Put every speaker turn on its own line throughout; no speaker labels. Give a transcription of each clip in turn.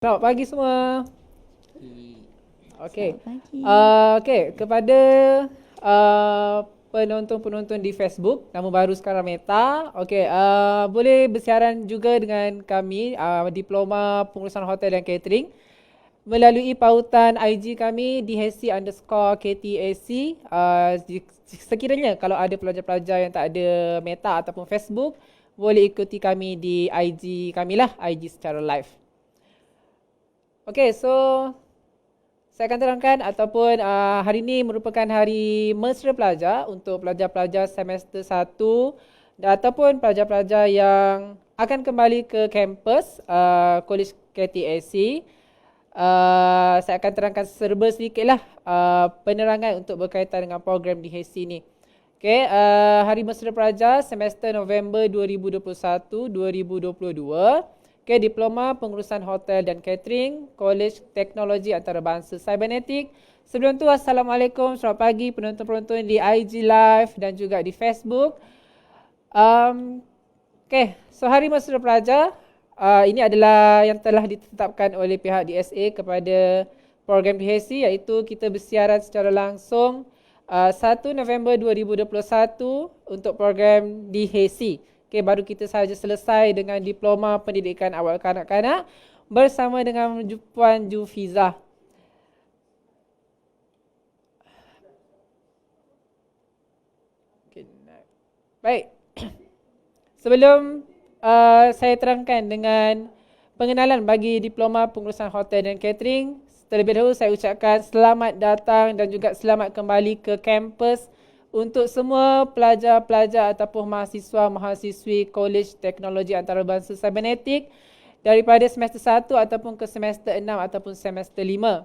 Selamat pagi semua. Okey.
Selamat pagi.
Okey, kepada penonton-penonton di Facebook, nama baru sekarang Meta. Okey, boleh bersiaran juga dengan kami Diploma Pengurusan Hotel dan Catering melalui pautan IG kami dhc_KTAC. Sekiranya kalau ada pelajar-pelajar yang tak ada Meta ataupun Facebook, boleh ikuti kami di IG kami lah, IG secara live. Okay, so saya akan terangkan ataupun hari ini merupakan hari mesra pelajar untuk pelajar-pelajar semester 1 ataupun pelajar-pelajar yang akan kembali ke kampus College KTAC. Saya akan terangkan serba sedikitlah penerangan untuk berkaitan dengan program DHC ni. Okay, Hari Mesra Pelajar semester November 2021-2022. Okay, Diploma Pengurusan Hotel dan Catering, College Teknologi Antarabangsa Cybernetic. Sebelum tu, Assalamualaikum, selamat pagi penonton-penonton di IG Live dan juga di Facebook. Okay, so Hari Mesra Pelajar ini adalah yang telah ditetapkan oleh pihak DSA kepada program DHC, iaitu kita bersiaran secara langsung 1 November 2021 untuk program DHC. Okay, baru kita sahaja selesai dengan Diploma Pendidikan Awal Kanak-Kanak bersama dengan Puan Jufiza. Okay, baik. Sebelum saya terangkan dengan pengenalan bagi Diploma Pengurusan Hotel dan Catering, terlebih dahulu saya ucapkan selamat datang dan juga selamat kembali ke kampus untuk semua pelajar-pelajar ataupun mahasiswa-mahasiswi College Teknologi Antarabangsa Cybernetic daripada semester 1 ataupun ke semester 6 ataupun semester 5.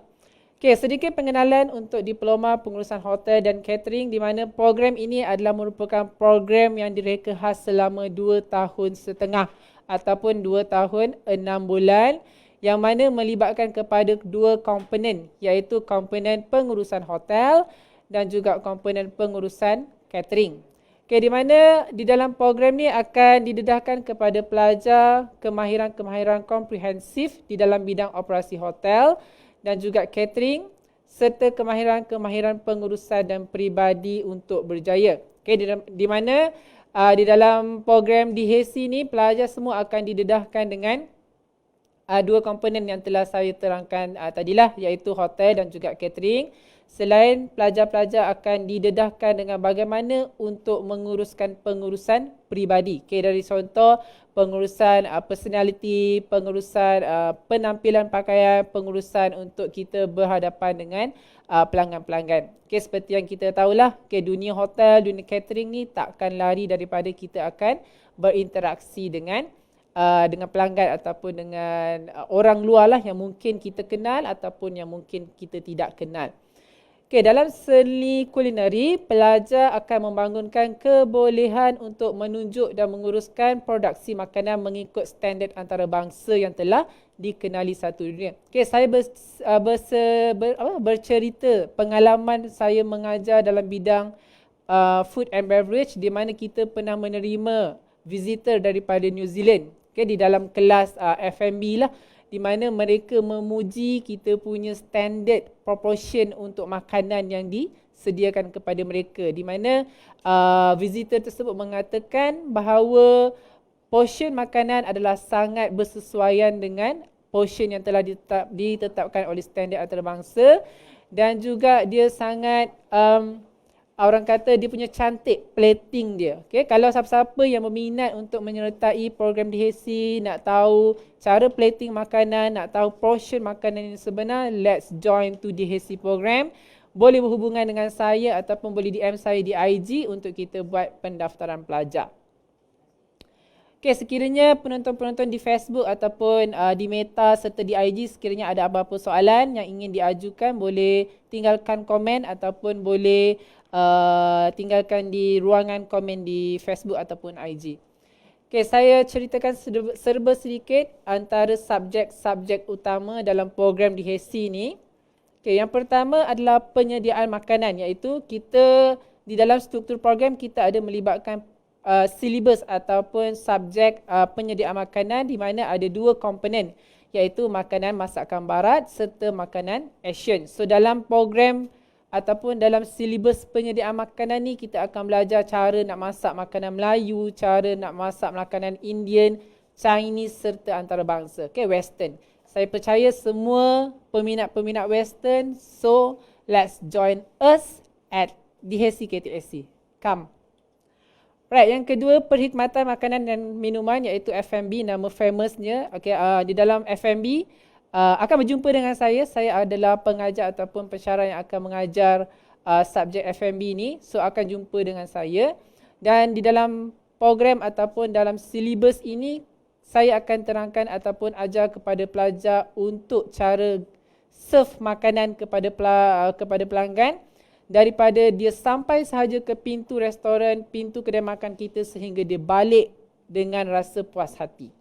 Okey, sedikit pengenalan untuk Diploma Pengurusan Hotel dan Catering, di mana program ini adalah merupakan program yang direka khas selama 2 tahun setengah ataupun 2 tahun 6 bulan, yang mana melibatkan kepada dua komponen, iaitu komponen pengurusan hotel dan juga komponen pengurusan catering. Okay, di mana di dalam program ni akan didedahkan kepada pelajar kemahiran-kemahiran komprehensif di dalam bidang operasi hotel dan juga catering, serta kemahiran-kemahiran pengurusan dan peribadi untuk berjaya. Okay, di mana di dalam program DHC ni pelajar semua akan didedahkan dengan dua komponen yang telah saya terangkan tadilah, iaitu hotel dan juga catering. Selain pelajar-pelajar akan didedahkan dengan bagaimana untuk menguruskan pengurusan peribadi. Okay, dari contoh pengurusan personality, pengurusan penampilan pakaian, pengurusan untuk kita berhadapan dengan pelanggan-pelanggan. Okay, seperti yang kita tahulah, okay, dunia hotel, dunia catering ni takkan lari daripada kita akan berinteraksi dengan pelanggan ataupun dengan orang luar lah yang mungkin kita kenal ataupun yang mungkin kita tidak kenal. Okay, dalam seni kulineri, pelajar akan membangunkan kebolehan untuk menunjuk dan menguruskan produksi makanan mengikut standard antarabangsa yang telah dikenali satu dunia. Okay, saya bercerita pengalaman saya mengajar dalam bidang food and beverage, di mana kita pernah menerima visitor daripada New Zealand. Okay, di dalam kelas F&B lah, di mana mereka memuji kita punya standard proportion untuk makanan yang disediakan kepada mereka, di mana visitor tersebut mengatakan bahawa portion makanan adalah sangat bersesuaian dengan portion yang telah ditetapkan oleh standard antarabangsa, dan juga dia sangat orang kata dia punya cantik plating dia. Okay? Kalau siapa-siapa yang berminat untuk menyertai program DHC, nak tahu cara plating makanan, nak tahu portion makanan yang sebenar, let's join to DHC program. Boleh berhubungan dengan saya ataupun boleh DM saya di IG untuk kita buat pendaftaran pelajar. Okay, sekiranya penonton-penonton di Facebook ataupun di Meta serta di IG, sekiranya ada apa-apa soalan yang ingin diajukan, boleh tinggalkan komen ataupun boleh tinggalkan di ruangan komen di Facebook ataupun IG. Okay, saya ceritakan serba sedikit antara subjek-subjek utama dalam program DHC ni. Okay, yang pertama adalah penyediaan makanan, iaitu kita di dalam struktur program kita ada melibatkan silibus ataupun subjek penyediaan makanan, di mana ada dua komponen, iaitu makanan masakan barat serta makanan Asian. So dalam program ataupun dalam silibus penyediaan makanan ni, kita akan belajar cara nak masak makanan Melayu, cara nak masak makanan Indian, Chinese serta antarabangsa. Okay, Western. Saya percaya semua peminat-peminat Western, so let's join us at DHC KTSC. Come. Right, yang kedua, perkhidmatan makanan dan minuman iaitu F&B, nama famousnya. Okay, di dalam F&B akan berjumpa dengan saya. Saya adalah pengajar ataupun pensyarah yang akan mengajar subjek F&B ni. So akan jumpa dengan saya. Dan di dalam program ataupun dalam silibus ini, saya akan terangkan ataupun ajar kepada pelajar untuk cara serve makanan kepada pelanggan, daripada dia sampai sahaja ke pintu restoran, pintu kedai makan kita sehingga dia balik dengan rasa puas hati.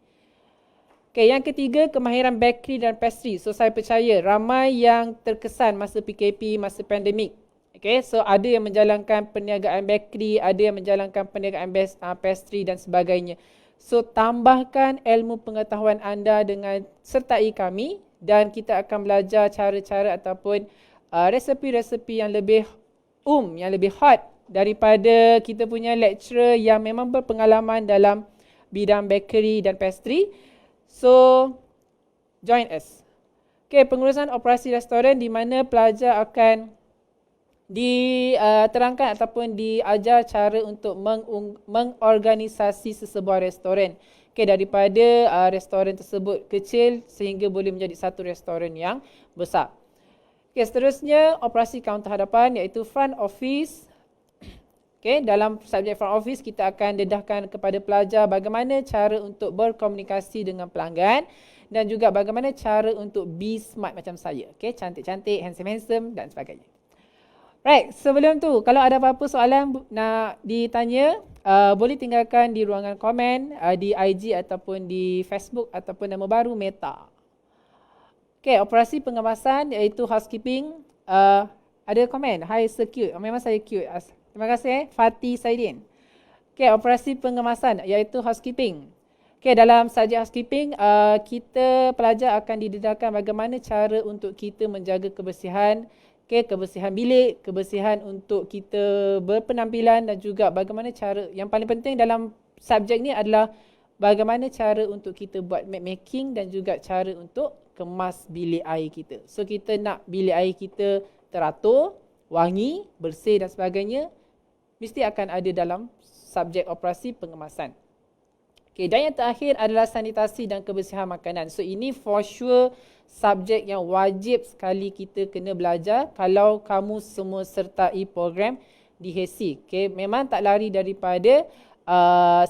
Okay, yang ketiga, kemahiran bakery dan pastry. So saya percaya ramai yang terkesan masa PKP, masa pandemik. Okay, so ada yang menjalankan perniagaan bakery, ada yang menjalankan perniagaan pastry dan sebagainya. So tambahkan ilmu pengetahuan anda dengan sertai kami dan kita akan belajar cara-cara ataupun resepi-resepi yang lebih yang lebih hot daripada kita punya lecturer yang memang berpengalaman dalam bidang bakery dan pastry. So, join us. Okay, pengurusan operasi restoran di mana pelajar akan diterangkan ataupun diajar cara untuk mengorganisasi sesebuah restoran. Okay, daripada restoran tersebut kecil sehingga boleh menjadi satu restoran yang besar. Okay, seterusnya operasi kaunter hadapan iaitu front office. Okay, dalam subjek front office kita akan dedahkan kepada pelajar bagaimana cara untuk berkomunikasi dengan pelanggan dan juga bagaimana cara untuk be smart macam saya. Okay, cantik-cantik, handsome-handsome dan sebagainya. Right, sebelum tu kalau ada apa-apa soalan nak ditanya, boleh tinggalkan di ruangan komen di IG ataupun di Facebook ataupun nama baru Meta. Okay, operasi pengemasan iaitu housekeeping. Ada komen, hi so cute. Memang saya cute. Terima kasih Fatih Saidin. Okay, operasi pengemasan iaitu housekeeping. Okay, dalam subjek housekeeping, kita pelajar akan didedahkan bagaimana cara untuk kita menjaga kebersihan. Okay, kebersihan bilik, kebersihan untuk kita berpenampilan dan juga bagaimana cara, yang paling penting dalam subjek ni adalah bagaimana cara untuk kita buat map making dan juga cara untuk kemas bilik air kita. So kita nak bilik air kita teratur, wangi, bersih dan sebagainya, mesti akan ada dalam subjek operasi pengemasan. Okay, dan yang terakhir adalah sanitasi dan kebersihan makanan. So ini for sure subjek yang wajib sekali kita kena belajar kalau kamu semua sertai program DHC. Okay, memang tak lari daripada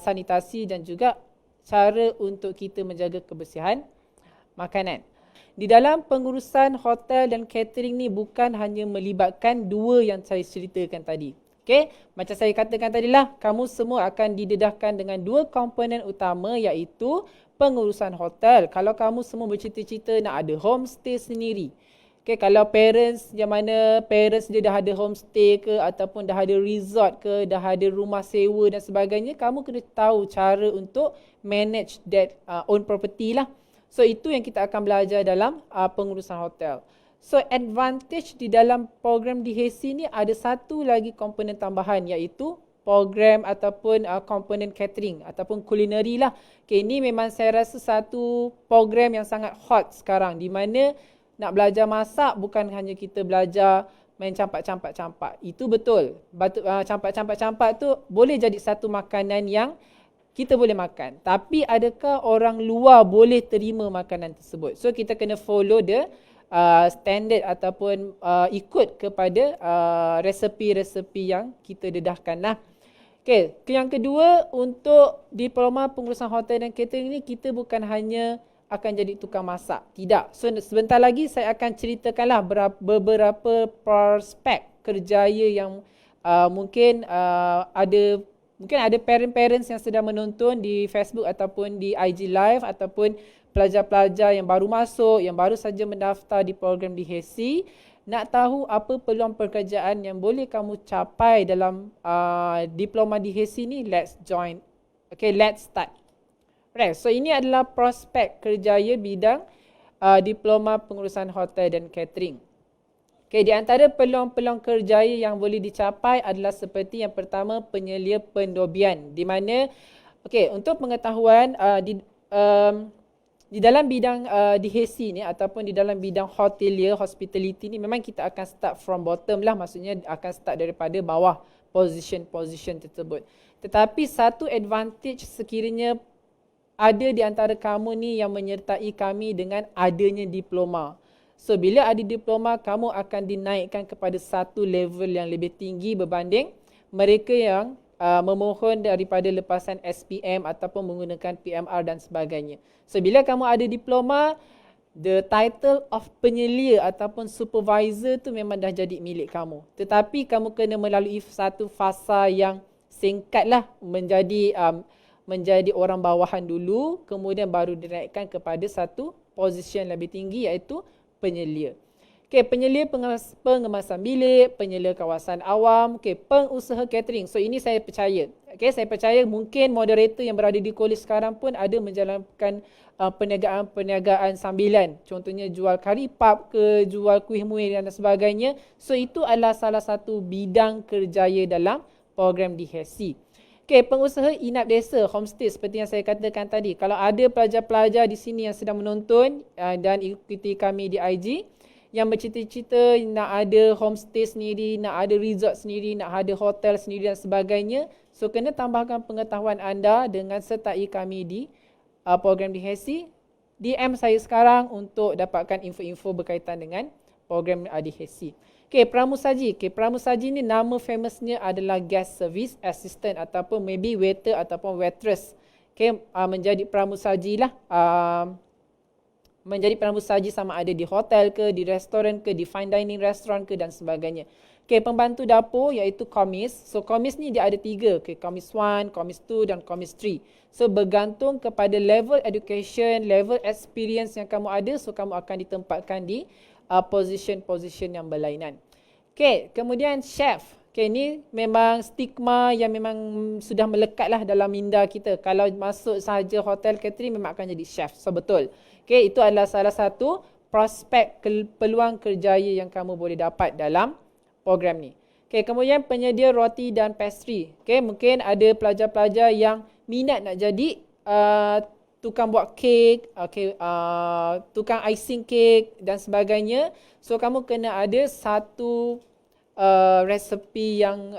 sanitasi dan juga cara untuk kita menjaga kebersihan makanan. Di dalam pengurusan hotel dan catering ni bukan hanya melibatkan dua yang saya ceritakan tadi. Okay, macam saya katakan tadilah, kamu semua akan didedahkan dengan dua komponen utama iaitu pengurusan hotel. Kalau kamu semua bercita-cita nak ada homestay sendiri. Okay, kalau parents yang mana parents dia dah ada homestay ke ataupun dah ada resort ke, dah ada rumah sewa dan sebagainya, kamu kena tahu cara untuk manage that own property lah. So itu yang kita akan belajar dalam pengurusan hotel. So advantage di dalam program DHC ni ada satu lagi komponen tambahan iaitu program ataupun komponen catering ataupun culinary lah. Okay, ini memang saya rasa satu program yang sangat hot sekarang di mana nak belajar masak bukan hanya kita belajar main campak-campak-campak. Itu betul. Campak-campak-campak tu boleh jadi satu makanan yang kita boleh makan. Tapi adakah orang luar boleh terima makanan tersebut? So kita kena follow the standard ataupun ikut kepada resepi-resepi yang kita dedahkan lah. Okay, yang kedua untuk diploma pengurusan hotel dan catering ni kita bukan hanya akan jadi tukang masak. Tidak. So sebentar lagi saya akan ceritakanlah beberapa prospek kerjaya yang mungkin ada parents-parents yang sedang menonton di Facebook ataupun di IG Live ataupun pelajar-pelajar yang baru masuk, yang baru saja mendaftar di program DHC, nak tahu apa peluang pekerjaan yang boleh kamu capai dalam diploma DHC ni, let's join. Okay, let's start. Right, so ini adalah prospek kerjaya bidang Diploma Pengurusan Hotel dan Catering. Okay, di antara peluang-peluang kerjaya yang boleh dicapai adalah seperti yang pertama, penyelia pendobian. Di mana, untuk pengetahuan, di dalam bidang di HESI ni ataupun di dalam bidang hotelier, hospitality ni memang kita akan start from bottom lah. Maksudnya akan start daripada bawah position tersebut. Tetapi satu advantage sekiranya ada di antara kamu ni yang menyertai kami dengan adanya diploma. So, bila ada diploma, kamu akan dinaikkan kepada satu level yang lebih tinggi berbanding mereka yang memohon daripada lepasan SPM ataupun menggunakan PMR dan sebagainya. So, bila kamu ada diploma, the title of penyelia ataupun supervisor tu memang dah jadi milik kamu. Tetapi kamu kena melalui satu fasa yang singkat lah, menjadi orang bawahan dulu, kemudian baru dinaikkan kepada satu posisi yang lebih tinggi, iaitu penyelia. Penyelia pengemasan bilik, penyelia kawasan awam, pengusaha catering. So, ini saya percaya. Saya percaya mungkin moderator yang berada di kolej sekarang pun ada menjalankan perniagaan sambilan. Contohnya jual kari pap ke, jual kuih muih dan sebagainya. So, itu adalah salah satu bidang kerjaya dalam program di HESI. Pengusaha inap desa, homestay seperti yang saya katakan tadi. Kalau ada pelajar-pelajar di sini yang sedang menonton dan ikuti kami di IG, yang bercita-cita nak ada homestay sendiri, nak ada resort sendiri, nak ada hotel sendiri dan sebagainya, so kena tambahkan pengetahuan anda dengan sertai kami di program di HESI. DM saya sekarang untuk dapatkan info-info berkaitan dengan program di HESI. Pramusaji. Pramusaji ni nama famousnya adalah guest service assistant ataupun maybe waiter ataupun waitress. Menjadi pramusaji lah. Menjadi pramusaji sama ada di hotel ke, di restoran ke, di fine dining restaurant ke dan sebagainya. Pembantu dapur iaitu komis. So, komis ni dia ada 3. Komis 1, komis 2 dan komis 3. So, bergantung kepada level education, level experience yang kamu ada. So, kamu akan ditempatkan di position-position yang berlainan. Kemudian chef. Ini memang stigma yang memang sudah melekat lah dalam minda kita. Kalau masuk sahaja hotel catering memang akan jadi chef. So, betul. Itu adalah salah satu prospek peluang kerjaya yang kamu boleh dapat dalam program ni. Kemudian penyedia roti dan pastry. Mungkin ada pelajar-pelajar yang minat nak jadi tukang buat kek, tukang icing kek dan sebagainya. So, kamu kena ada satu resepi yang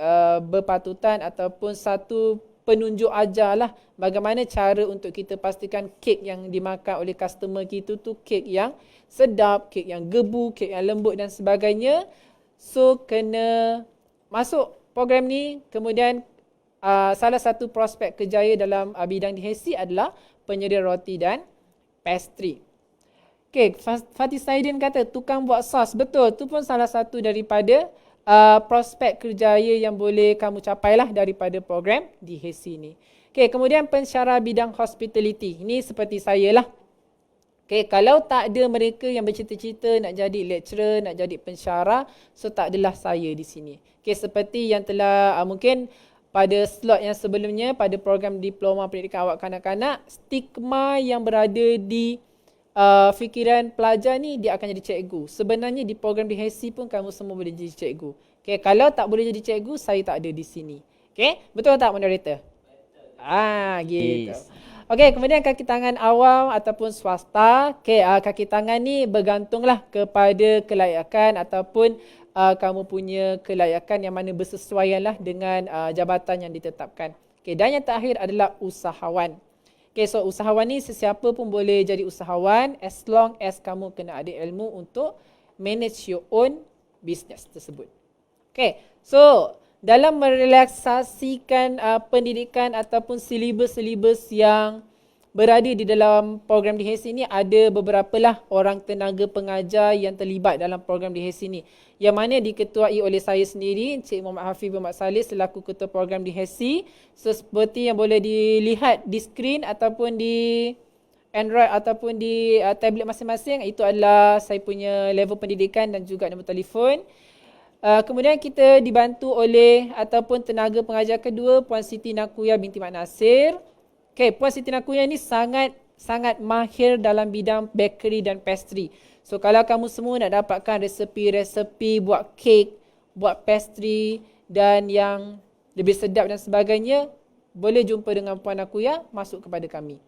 berpatutan ataupun satu penunjuk ajar lah bagaimana cara untuk kita pastikan kek yang dimakan oleh customer kita tu kek yang sedap, kek yang gebu, kek yang lembut dan sebagainya. So, kena masuk program ni. Kemudian salah satu prospek kerjaya dalam bidang di HESI adalah penyedia roti dan pastry. Fatih Saidin kata tukang buat sos. Betul, tu pun salah satu daripada prospek kerjaya yang boleh kamu capai lah daripada program di HESI ni. Kemudian pensyarah bidang hospitality. Ini seperti saya lah. Kalau tak ada mereka yang bercita-cita nak jadi lecturer, nak jadi pensyarah, so tak adalah saya di sini. Seperti yang telah mungkin pada slot yang sebelumnya, pada program diploma pendidikan awak kanak-kanak, stigma yang berada di fikiran pelajar ni dia akan jadi cikgu. Sebenarnya di program di HESI pun kamu semua boleh jadi cikgu. Kalau tak boleh jadi cikgu, saya tak ada di sini. Betul tak moderator? Gitu.
Yes.
Kemudian kaki tangan awam ataupun swasta. Kaki tangan ni bergantunglah kepada kelayakan ataupun kamu punya kelayakan yang mana bersesuaian lah dengan jabatan yang ditetapkan. Dan yang terakhir adalah usahawan. So usahawan ni sesiapa pun boleh jadi usahawan as long as kamu kena ada ilmu untuk manage your own business tersebut. So dalam merelaksasikan pendidikan ataupun silibus-silibus yang berada di dalam program di HESI ni, ada beberapa lah orang tenaga pengajar yang terlibat dalam program di HESI ni, yang mana diketuai oleh saya sendiri, Encik Muhammad Hafiz bin Muhammad Saleh selaku ketua program di HESI. So, seperti yang boleh dilihat di skrin ataupun di Android ataupun di tablet masing-masing, itu adalah saya punya level pendidikan dan juga nombor telefon. Kemudian kita dibantu oleh ataupun tenaga pengajar kedua, Puan Siti Nakuya binti Mak Nasir. Puan Siti Nakuya ni sangat sangat mahir dalam bidang bakery dan pastry. So kalau kamu semua nak dapatkan resepi-resepi buat kek, buat pastry dan yang lebih sedap dan sebagainya, boleh jumpa dengan Puan Akuya, masuk kepada kami.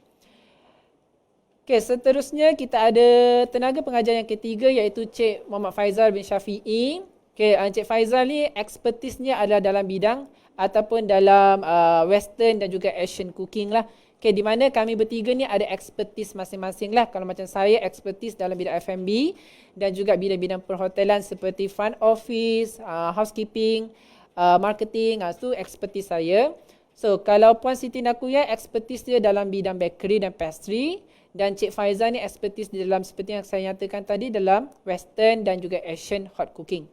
Okey, seterusnya kita ada tenaga pengajar yang ketiga iaitu Cik Muhammad Faizal bin Syafi'i. Okey, Cik Faizal ni ekspertisnya adalah dalam bidang ataupun dalam western dan juga Asian cooking lah. Okay, di mana kami bertiga ni ada ekspertis masing-masing lah. Kalau macam saya, ekspertis dalam bidang F&B dan juga bidang-bidang perhotelan seperti front office, housekeeping, marketing, itu ekspertis saya. So, kalau Puan Siti Nakuya, ekspertis dia dalam bidang bakery dan pastry. Dan Cik Faizal ni ekspertis di dalam seperti yang saya nyatakan tadi dalam western dan juga Asian hot cooking.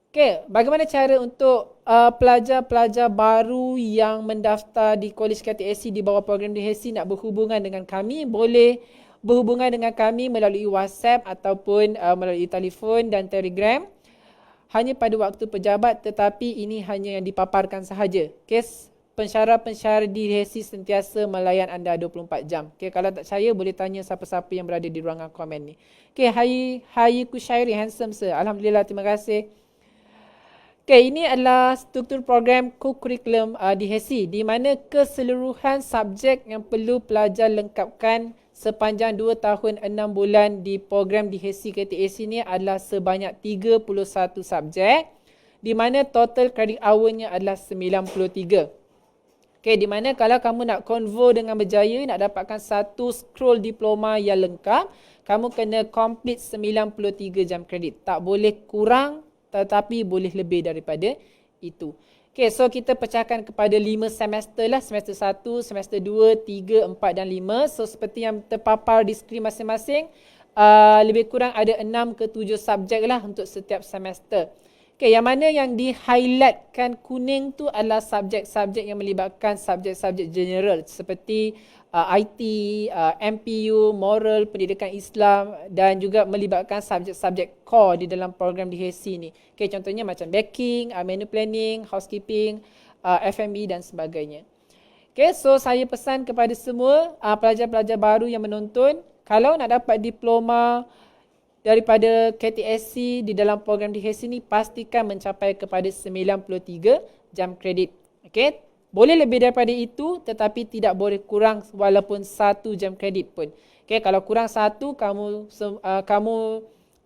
Okay, bagaimana cara untuk pelajar-pelajar baru yang mendaftar di Kolej KTSC di bawah program DHC nak berhubungan dengan kami? Boleh berhubungan dengan kami melalui WhatsApp ataupun melalui telefon dan Telegram. Hanya pada waktu pejabat, tetapi ini hanya yang dipaparkan sahaja. Okay, pensyarah-pensyarah di DHC sentiasa melayan anda 24 jam. Okay, kalau tak percaya boleh tanya siapa-siapa yang berada di ruangan komen ni. Okay, Hai Kushairi, handsome sir. Alhamdulillah, terima kasih. Okay, ini adalah struktur program co-curriculum DHC di mana keseluruhan subjek yang perlu pelajar lengkapkan sepanjang 2 tahun 6 bulan di program DHC KTAC ini adalah sebanyak 31 subjek di mana total credit hour-nya adalah 93. Okay, di mana kalau kamu nak convo dengan berjaya, nak dapatkan satu scroll diploma yang lengkap, kamu kena complete 93 jam kredit. Tak boleh kurang, tetapi boleh lebih daripada itu. Okay, so kita pecahkan kepada 5 semester lah. Semester 1, semester 2, 3, 4 dan 5. So seperti yang terpapar di skrin masing-masing, lebih kurang ada 6 ke 7 subjek lah untuk setiap semester. Okay, yang mana yang di-highlightkan kuning tu adalah subjek-subjek yang melibatkan subjek-subjek general seperti IT, MPU, moral, pendidikan Islam dan juga melibatkan subjek-subjek core di dalam program DHC ni. Okay, contohnya macam baking, menu planning, housekeeping, F&B dan sebagainya. Okay, so saya pesan kepada semua pelajar-pelajar baru yang menonton, kalau nak dapat diploma daripada KTSC di dalam program DHC ni, pastikan mencapai kepada 93 jam kredit. Okay, boleh lebih daripada itu tetapi tidak boleh kurang walaupun 1 jam kredit pun. Okay, kalau kurang 1, kamu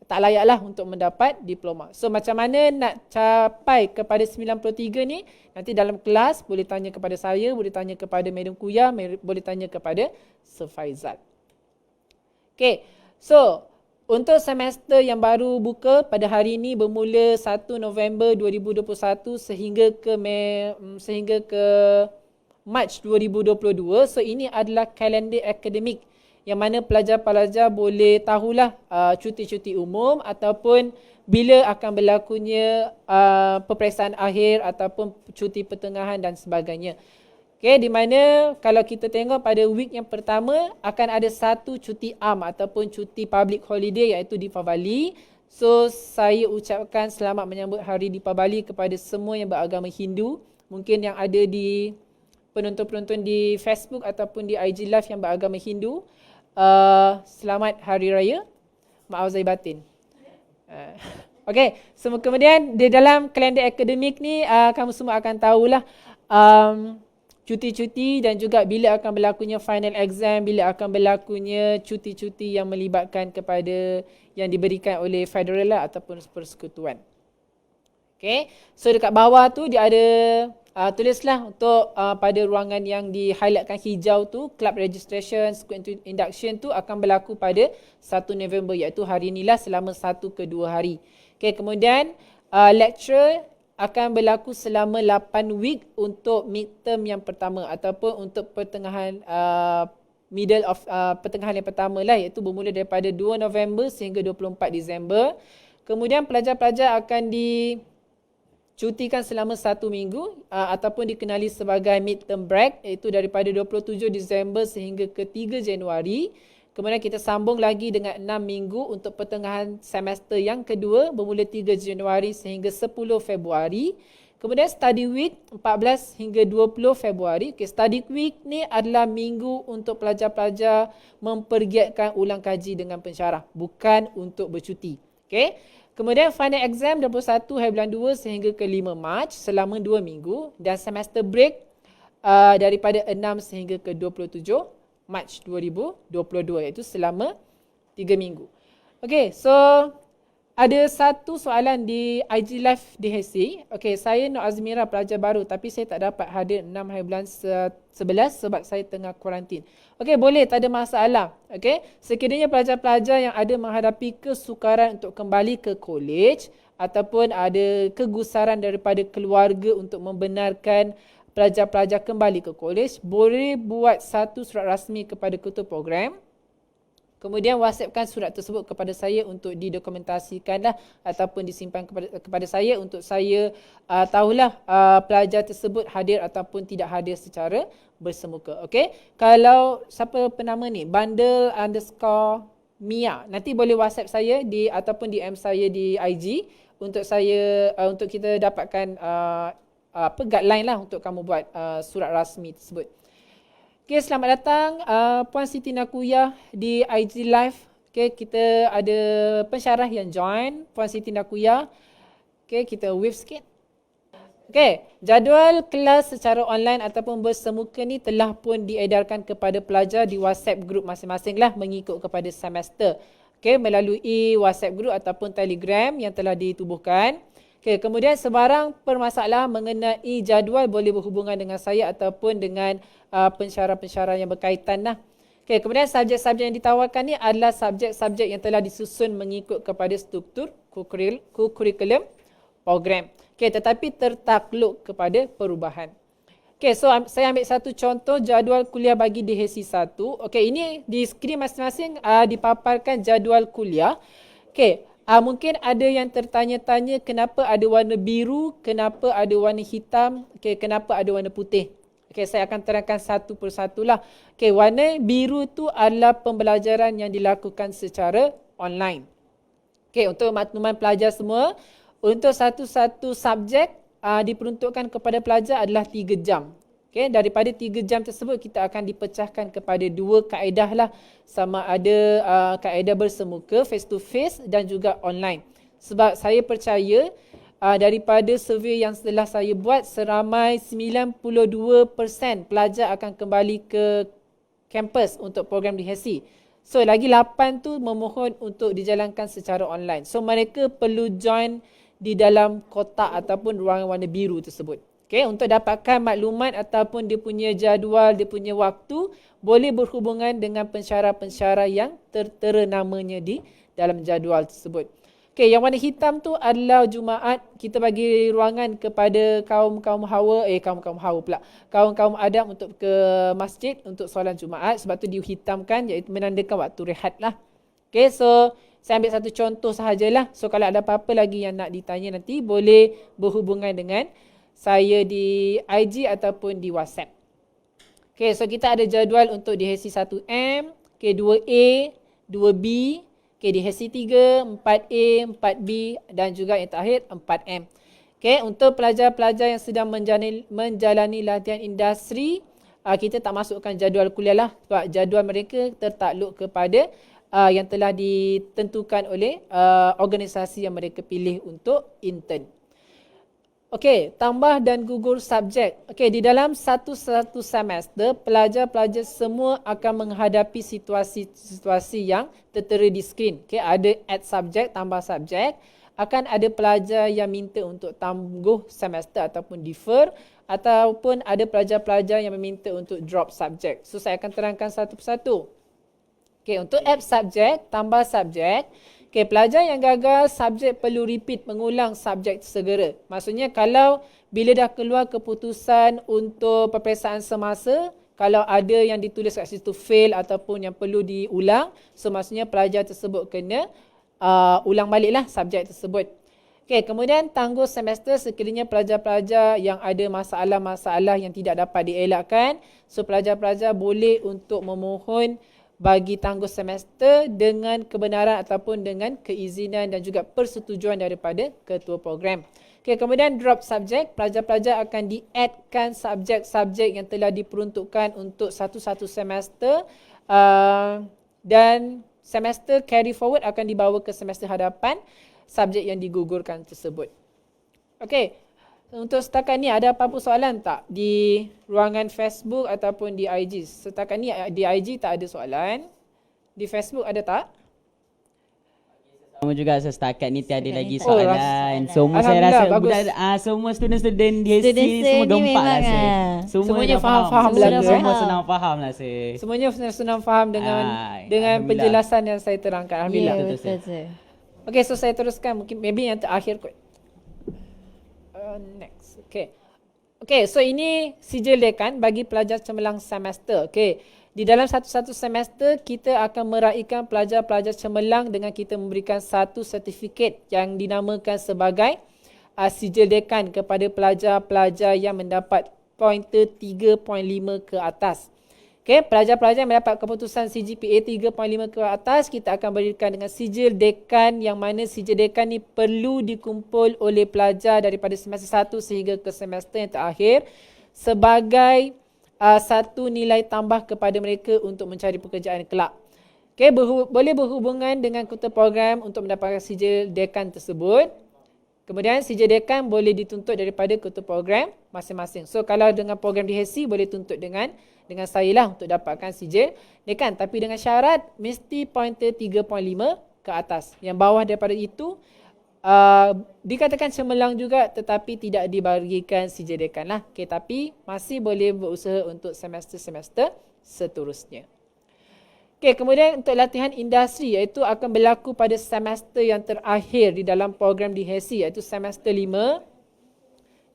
tak layaklah untuk mendapat diploma. So macam mana nak capai kepada 93 ni? Nanti dalam kelas boleh tanya kepada saya, boleh tanya kepada Madam Kuya, boleh tanya kepada Sir Faizal. Okay, so untuk semester yang baru buka pada hari ini bermula 1 November 2021 sehingga ke Mac 2022. So ini adalah kalender akademik yang mana pelajar-pelajar boleh tahulah cuti-cuti umum ataupun bila akan berlakunya peperiksaan akhir ataupun cuti pertengahan dan sebagainya. Okay, di mana kalau kita tengok pada week yang pertama akan ada satu cuti am ataupun cuti public holiday iaitu Deepavali. So saya ucapkan selamat menyambut hari Deepavali kepada semua yang beragama Hindu. Mungkin yang ada di penonton-penonton di Facebook ataupun di IG Live yang beragama Hindu. Selamat Hari Raya. Maaf zahir batin. Okay, so kemudian di dalam kalender akademik ni kamu semua akan tahulah cuti-cuti dan juga bila akan berlakunya final exam, bila akan berlakunya cuti-cuti yang melibatkan kepada yang diberikan oleh federal lah ataupun persekutuan. Okay, so dekat bawah tu dia ada tulislah untuk pada ruangan yang di-highlightkan hijau tu, club registration, school induction tu akan berlaku pada 1 November iaitu hari inilah selama 1 ke 2 hari. Okay, kemudian lecture akan berlaku selama 8 week untuk midterm yang pertama ataupun untuk pertengahan pertengahan yang pertama lah iaitu bermula daripada 2 November sehingga 24 Disember. Kemudian pelajar-pelajar akan dicutikan selama 1 minggu ataupun dikenali sebagai midterm break iaitu daripada 27 Disember sehingga ke 3 Januari. Kemudian kita sambung lagi dengan 6 minggu untuk pertengahan semester yang kedua bermula 3 Januari sehingga 10 Februari. Kemudian study week 14 hingga 20 Februari. Okay, study week ni adalah minggu untuk pelajar-pelajar mempergiatkan ulang kaji dengan pensyarah, bukan untuk bercuti. Okay. Kemudian final exam 21 hari bulan 2 sehingga ke 5 Mac selama 2 minggu dan semester break daripada 6 sehingga ke 27 Mac 2022 iaitu selama 3 minggu. Okay, so ada satu soalan di IG Live DHC. Okay, saya Nur Azmira, pelajar baru tapi saya tak dapat hadir 6 hari bulan 11 sebab saya tengah kuarantin. Okay, boleh, tak ada masalah. Okay, sekiranya pelajar-pelajar yang ada menghadapi kesukaran untuk kembali ke college ataupun ada kegusaran daripada keluarga untuk membenarkan pelajar-pelajar kembali ke college, boleh buat satu surat rasmi kepada ketua program. Kemudian WhatsAppkan surat tersebut kepada saya untuk didokumentasikanlah ataupun disimpan kepada saya untuk saya tahulah pelajar tersebut hadir ataupun tidak hadir secara bersemuka. Okey. Kalau siapa penama ni? Bundle_Mia. Nanti boleh WhatsApp saya ataupun DM saya di IG untuk saya untuk kita dapatkan guideline lah untuk kamu buat surat rasmi tersebut. Okay, selamat datang Puan Siti Nakuyah di IG Live. Okay, kita ada pensyarah yang join, Puan Siti Nakuyah. Okay, kita wave sikit. Okay, jadual kelas secara online ataupun bersemuka ni telah pun diedarkan kepada pelajar di WhatsApp group masing-masing lah mengikut kepada semester. Okay, melalui WhatsApp group ataupun Telegram yang telah ditubuhkan. Okay, kemudian sebarang permasalahan mengenai jadual boleh berhubungan dengan saya ataupun dengan pensyarah-pensyarah yang berkaitan lah. Okay, kemudian subjek-subjek yang ditawarkan ni adalah subjek-subjek yang telah disusun mengikut kepada struktur kurikulum program. Okay, tetapi tertakluk kepada perubahan. Okay, so saya ambil satu contoh jadual kuliah bagi DHC 1. Okay, ini di skrin masing-masing dipaparkan jadual kuliah. Okay. Mungkin ada yang tertanya-tanya kenapa ada warna biru, kenapa ada warna hitam, okay, kenapa ada warna putih. Okay, saya akan terangkan satu persatu lah. Okay, warna biru tu adalah pembelajaran yang dilakukan secara online. Okay, untuk makluman pelajar semua, untuk satu-satu subjek diperuntukkan kepada pelajar adalah 3 jam. Okay, daripada 3 jam tersebut kita akan dipecahkan kepada 2 kaedah lah. Sama ada kaedah bersemuka face to face dan juga online. Sebab saya percaya daripada survey yang telah saya buat seramai 92% pelajar akan kembali ke kampus untuk program DHC. So lagi 8 tu memohon untuk dijalankan secara online. So mereka perlu join di dalam kotak ataupun ruangan warna biru tersebut. Okay, untuk dapatkan maklumat ataupun dia punya jadual, dia punya waktu, boleh berhubungan dengan pensyarah-pensyarah yang tertera namanya di dalam jadual tersebut. Okay, yang warna hitam tu adalah Jumaat. Kita bagi ruangan kepada kaum-kaum Adam untuk ke masjid untuk solat Jumaat. Sebab tu dihitamkan iaitu menandakan waktu rehat lah. Okay, so saya ambil satu contoh sahajalah. So kalau ada apa-apa lagi yang nak ditanya nanti, boleh berhubungan dengan saya di IG ataupun di WhatsApp. Okay, so kita ada jadual untuk DHC 1M, okay, 2A, 2B, okay, DHC 3, 4A, 4B dan juga yang terakhir 4M. Okay, untuk pelajar-pelajar yang sedang menjalani latihan industri, kita tak masukkan jadual kuliah lah sebab jadual mereka tertakluk kepada yang telah ditentukan oleh organisasi yang mereka pilih untuk intern. Okey, tambah dan gugur subjek. Okey, di dalam satu semester, pelajar-pelajar semua akan menghadapi situasi-situasi yang tertera di skrin. Okey, ada add subjek, tambah subjek. Akan ada pelajar yang minta untuk tangguh semester ataupun defer. Ataupun ada pelajar-pelajar yang meminta untuk drop subjek. So, saya akan terangkan satu persatu. Okey, untuk add subjek, tambah subjek. Okay, pelajar yang gagal subjek perlu repeat, mengulang subjek segera. Maksudnya kalau bila dah keluar keputusan untuk peperiksaan semasa, kalau ada yang ditulis kat situ fail ataupun yang perlu diulang, so maksudnya pelajar tersebut kena ulang baliklah subjek tersebut. Okay, kemudian tangguh semester sekiranya pelajar-pelajar yang ada masalah-masalah yang tidak dapat dielakkan, so pelajar-pelajar boleh untuk memohon bagi tangguh semester dengan kebenaran ataupun dengan keizinan dan juga persetujuan daripada ketua program. Okay, kemudian drop subjek, pelajar-pelajar akan di-addkan subjek-subjek yang telah diperuntukkan untuk satu-satu semester dan semester carry forward akan dibawa ke semester hadapan subjek yang digugurkan tersebut. Okey, untuk setakat ni ada apa-apa soalan tak di ruangan Facebook ataupun di IG? Setakat ni di IG tak ada soalan. Di Facebook ada tak?
Sama juga setakat ni tiada
Setakat
lagi
ni tak
soalan.
ada
Semua saya
Alhamdulillah,
rasa
bagus.
semua student-student DSC
Student
ni semua
ni
gempak lah
memang,
saya.
Semuanya
dah
faham-faham
Semua
belaka,
semua
eh?
senang faham lah saya.
Semuanya senang faham dengan
Alhamdulillah.
penjelasan yang saya terangkan. Alhamdulillah.
Ya,
Betul,
betul.
Okey, so saya teruskan mungkin maybe yang terakhir kot. Next. Okey. Okey, so ini sijil dekan bagi pelajar cemerlang semester. Okey. Di dalam satu-satu semester, kita akan meraihkan pelajar-pelajar cemerlang dengan kita memberikan satu sertifikat yang dinamakan sebagai sijil dekan kepada pelajar-pelajar yang mendapat pointer 3.5 ke atas. Okay, pelajar-pelajar yang mendapat keputusan CGPA 3.5 ke atas, kita akan berikan dengan sijil dekan yang mana sijil dekan ni perlu dikumpul oleh pelajar daripada semester 1 sehingga ke semester yang terakhir sebagai satu nilai tambah kepada mereka untuk mencari pekerjaan kelak. Okay, boleh berhubungan dengan ketua program untuk mendapatkan sijil dekan tersebut. Kemudian sijil dekan boleh dituntut daripada ketua program masing-masing. So kalau dengan program DHC boleh tuntut dengan saya lah untuk dapatkan sijil dekan. Tapi dengan syarat mesti pointer 3.5 ke atas. Yang bawah daripada itu dikatakan cemerlang juga tetapi tidak diberikan sijil dekan lah. Okay, tapi masih boleh berusaha untuk semester-semester seterusnya. Okay, kemudian untuk latihan industri iaitu akan berlaku pada semester yang terakhir di dalam program DHC iaitu semester 5.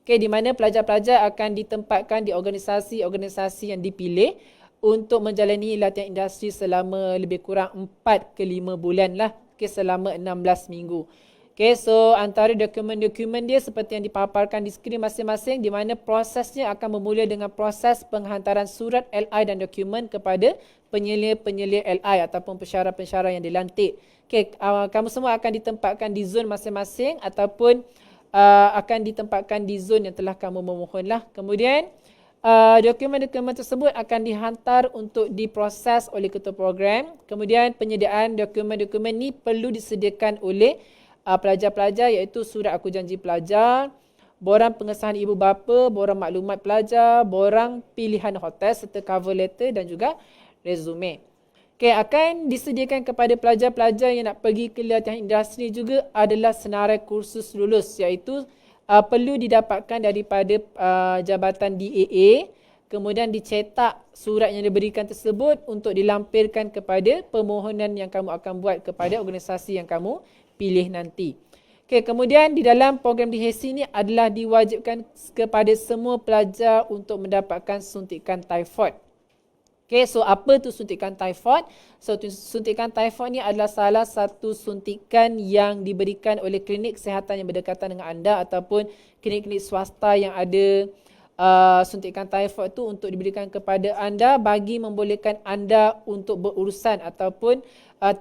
Okay, di mana pelajar-pelajar akan ditempatkan di organisasi-organisasi yang dipilih untuk menjalani latihan industri selama lebih kurang 4 ke 5 bulan lah. Okay, selama 16 minggu. Okay, so antara dokumen-dokumen dia seperti yang dipaparkan di skrin masing-masing di mana prosesnya akan bermula dengan proses penghantaran surat LI dan dokumen kepada penyelia-penyelia LI ataupun pensyarah-pensyarah yang dilantik. Okay, kamu semua akan ditempatkan di zon masing-masing ataupun akan ditempatkan di zon yang telah kamu memohon lah. Kemudian dokumen-dokumen tersebut akan dihantar untuk diproses oleh ketua program. Kemudian penyediaan dokumen-dokumen ni perlu disediakan oleh pelajar-pelajar iaitu surat aku janji pelajar, borang pengesahan ibu bapa, borang maklumat pelajar, borang pilihan hotel serta cover letter dan juga resume. Okay, akan disediakan kepada pelajar-pelajar yang nak pergi ke latihan industri juga adalah senarai kursus lulus iaitu perlu didapatkan daripada jabatan DAA, kemudian dicetak surat yang diberikan tersebut untuk dilampirkan kepada permohonan yang kamu akan buat kepada organisasi yang kamu pilih nanti. Okay, kemudian di dalam program DHC ni adalah diwajibkan kepada semua pelajar untuk mendapatkan suntikan typhoid. Okay, so apa tu suntikan typhoid? So suntikan typhoid ni adalah salah satu suntikan yang diberikan oleh klinik kesihatan yang berdekatan dengan anda ataupun klinik-klinik swasta yang ada suntikan typhoid tu untuk diberikan kepada anda bagi membolehkan anda untuk berurusan ataupun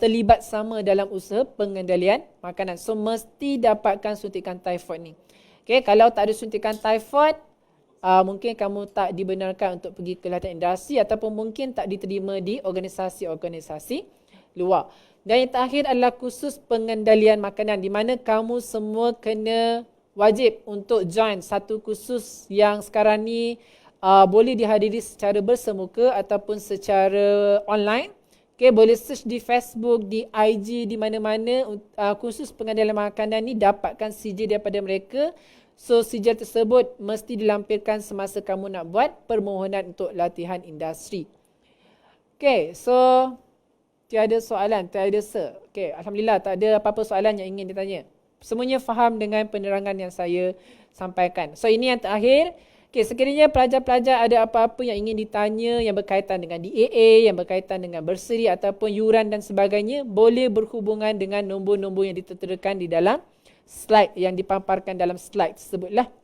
terlibat sama dalam usaha pengendalian makanan. So mesti dapatkan suntikan typhoid ni. Okay, kalau tak ada suntikan typhoid, mungkin kamu tak dibenarkan untuk pergi ke latihan industri ataupun mungkin tak diterima di organisasi-organisasi luar. Dan yang terakhir adalah khusus pengendalian makanan di mana kamu semua kena wajib untuk join satu kursus yang sekarang ni boleh dihadiri secara bersemuka ataupun secara online. Okay, boleh search di Facebook, di IG, di mana-mana kursus pengendalian makanan ni dapatkan sijil daripada mereka. So sijil tersebut mesti dilampirkan semasa kamu nak buat permohonan untuk latihan industri. Okay, so tiada soalan, tiada Okay, Alhamdulillah tak ada apa-apa soalan yang ingin ditanya. Semuanya faham dengan penerangan yang saya sampaikan. So ini yang terakhir. Okay, sekiranya pelajar-pelajar ada apa-apa yang ingin ditanya yang berkaitan dengan DAA, yang berkaitan dengan bursary ataupun yuran dan sebagainya, boleh berhubungan dengan nombor-nombor yang diterterakan di dalam slide yang dipaparkan dalam slide tersebutlah.